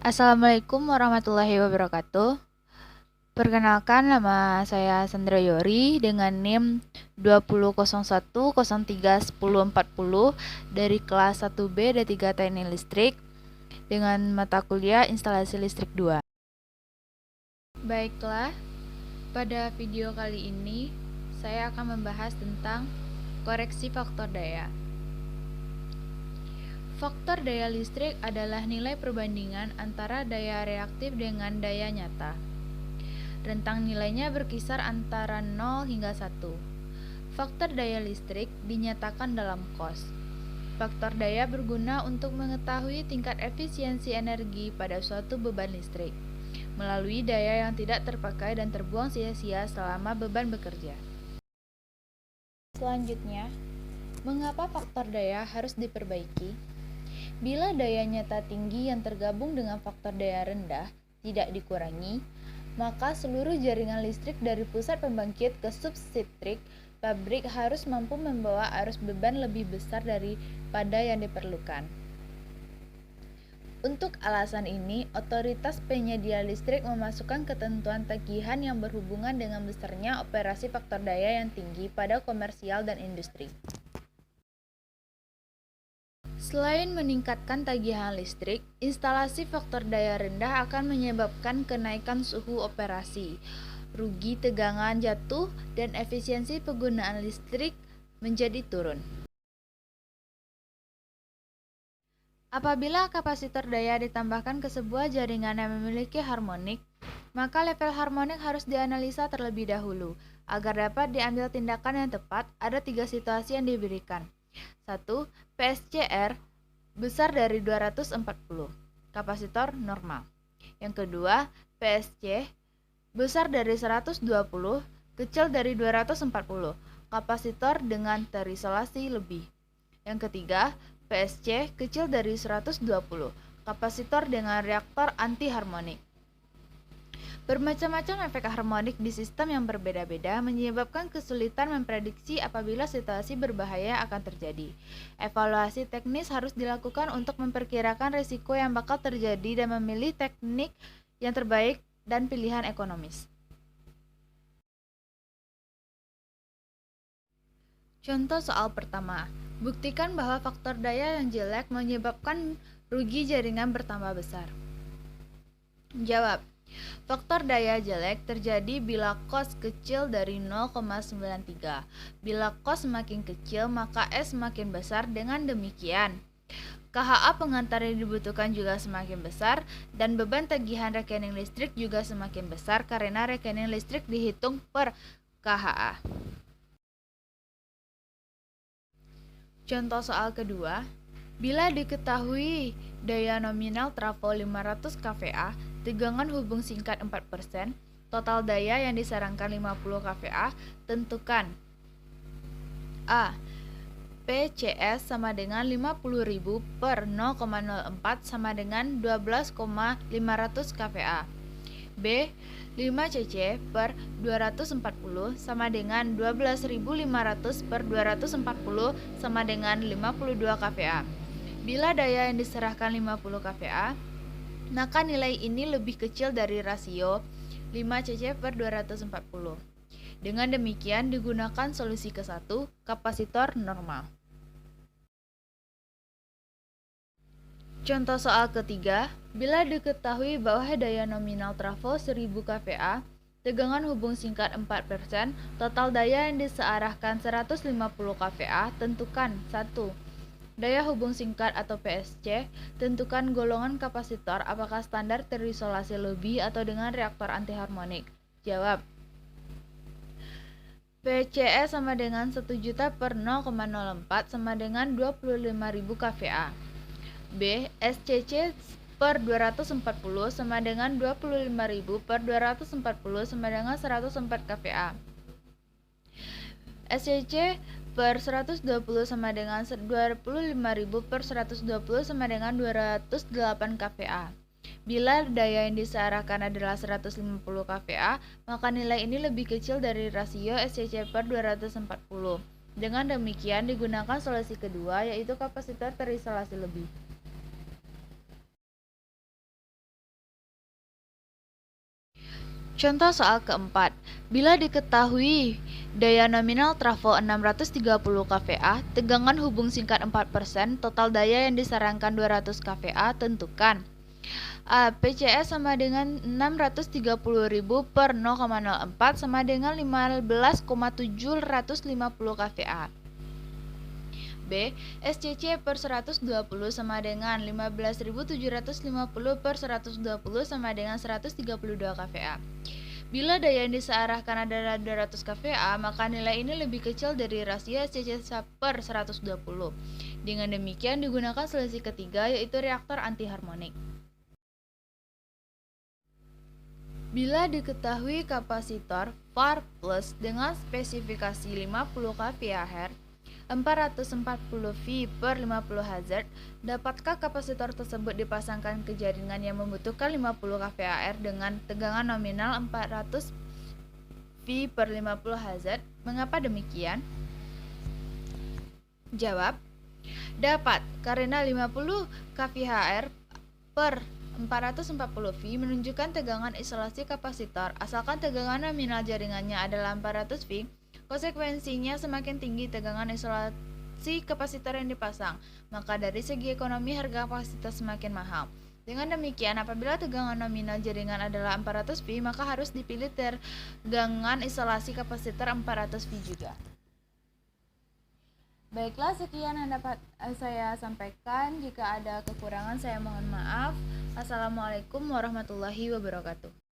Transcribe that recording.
Assalamualaikum warahmatullahi wabarakatuh. Perkenalkan, nama saya Sandra Yori dengan NIM 2001031040 dari kelas 1B D3 Teknik Listrik dengan mata kuliah Instalasi Listrik 2. Baiklah, pada video kali ini saya akan membahas tentang koreksi faktor daya. Faktor daya listrik adalah nilai perbandingan antara daya reaktif dengan daya nyata. Rentang nilainya berkisar antara 0 hingga 1. Faktor daya listrik dinyatakan dalam cos. Faktor daya berguna untuk mengetahui tingkat efisiensi energi pada suatu beban listrik melalui daya yang tidak terpakai dan terbuang sia-sia selama beban bekerja. Selanjutnya, mengapa faktor daya harus diperbaiki? Bila daya nyata tinggi yang tergabung dengan faktor daya rendah tidak dikurangi, maka seluruh jaringan listrik dari pusat pembangkit ke substrik pabrik harus mampu membawa arus beban lebih besar daripada yang diperlukan. Untuk alasan ini, otoritas penyedia listrik memasukkan ketentuan tagihan yang berhubungan dengan besarnya operasi faktor daya yang tinggi pada komersial dan industri. Selain meningkatkan tagihan listrik, instalasi faktor daya rendah akan menyebabkan kenaikan suhu operasi, rugi tegangan jatuh, dan efisiensi penggunaan listrik menjadi turun. Apabila kapasitor daya ditambahkan ke sebuah jaringan yang memiliki harmonik, maka level harmonik harus dianalisa terlebih dahulu. Agar dapat diambil tindakan yang tepat, ada 3 situasi yang diberikan. 1. PSCR besar dari 240, kapasitor normal. Yang kedua, PSC besar dari 120, kecil dari 240, kapasitor dengan terisolasi lebih. Yang ketiga, PSC kecil dari 120, kapasitor dengan reaktor anti harmonik. Bermacam-macam efek harmonik di sistem yang berbeda-beda menyebabkan kesulitan memprediksi apabila situasi berbahaya akan terjadi. Evaluasi teknis harus dilakukan untuk memperkirakan risiko yang bakal terjadi dan memilih teknik yang terbaik dan pilihan ekonomis. Contoh soal pertama, buktikan bahwa faktor daya yang jelek menyebabkan rugi jaringan bertambah besar. Jawab. Faktor daya jelek terjadi bila cos kecil dari 0,93. Bila cos semakin kecil, maka S semakin besar. Dengan demikian, KHA pengantar yang dibutuhkan juga semakin besar, dan beban tagihan rekening listrik juga semakin besar karena rekening listrik dihitung per KHA. Contoh soal kedua, bila diketahui daya nominal trafo 500 kVA, tegangan hubung singkat 4%, total daya yang disarankan 50 kVA, tentukan A. PCS sama dengan 50.000 per 0,04 sama dengan 12,500 kVA. B. 5 cc per 240 sama dengan 12.500 per 240 sama dengan 52 kVA. Bila daya yang diserahkan 50 kVA, maka nilai ini lebih kecil dari rasio 5 cc per 240. Dengan demikian digunakan solusi ke-1, kapasitor normal. Contoh soal ketiga, bila diketahui bahwa daya nominal trafo 1000 kVA, tegangan hubung singkat 4%, total daya yang disearahkan 150 kVA, tentukan 1. Daya hubung singkat atau PSC, tentukan golongan kapasitor apakah standar terisolasi lebih atau dengan reaktor anti harmonik. Jawab. PCS sama dengan 1 juta per 0,04 sama dengan 25.000 kVA. B. SCC per 240 sama dengan 25.000 per 240 sama dengan 104 kVA. SCC per 120 sama dengan 25.000 per 120 sama dengan 208 kVA. Bila daya yang disearahkan adalah 150 kVA, maka nilai ini lebih kecil dari rasio SCC per 240. Dengan demikian digunakan solusi kedua, yaitu kapasitor terisolasi lebih. Contoh soal keempat, bila diketahui daya nominal trafo 630 kVA, tegangan hubung singkat 4%, total daya yang disarankan 200 kVA, tentukan. A. PCS sama dengan 630.000 per 0,04 sama dengan 15,750 kVA. B. SCC per 120 sama dengan 15.750 per 120 sama dengan 132 kVA. Bila daya yang disearahkan adalah 200 kVA, maka nilai ini lebih kecil dari rasio SCC per 120. Dengan demikian digunakan solusi ketiga, yaitu reaktor antiharmonik. Bila diketahui kapasitor VAR plus dengan spesifikasi 50 kVAH, 440 V per 50 Hz, dapatkah kapasitor tersebut dipasangkan ke jaringan yang membutuhkan 50 kVAR dengan tegangan nominal 400 V per 50 Hz? Mengapa demikian? Jawab, dapat, karena 50 kVAR per 440 V menunjukkan tegangan isolasi kapasitor, asalkan tegangan nominal jaringannya adalah 400 V. Konsekuensinya semakin tinggi tegangan isolasi kapasitor yang dipasang, maka dari segi ekonomi harga kapasitor semakin mahal. Dengan demikian, apabila tegangan nominal jaringan adalah 400 V, maka harus dipilih tegangan isolasi kapasitor 400 V juga. Baiklah, sekian yang dapat saya sampaikan. Jika ada kekurangan, saya mohon maaf. Assalamualaikum warahmatullahi wabarakatuh.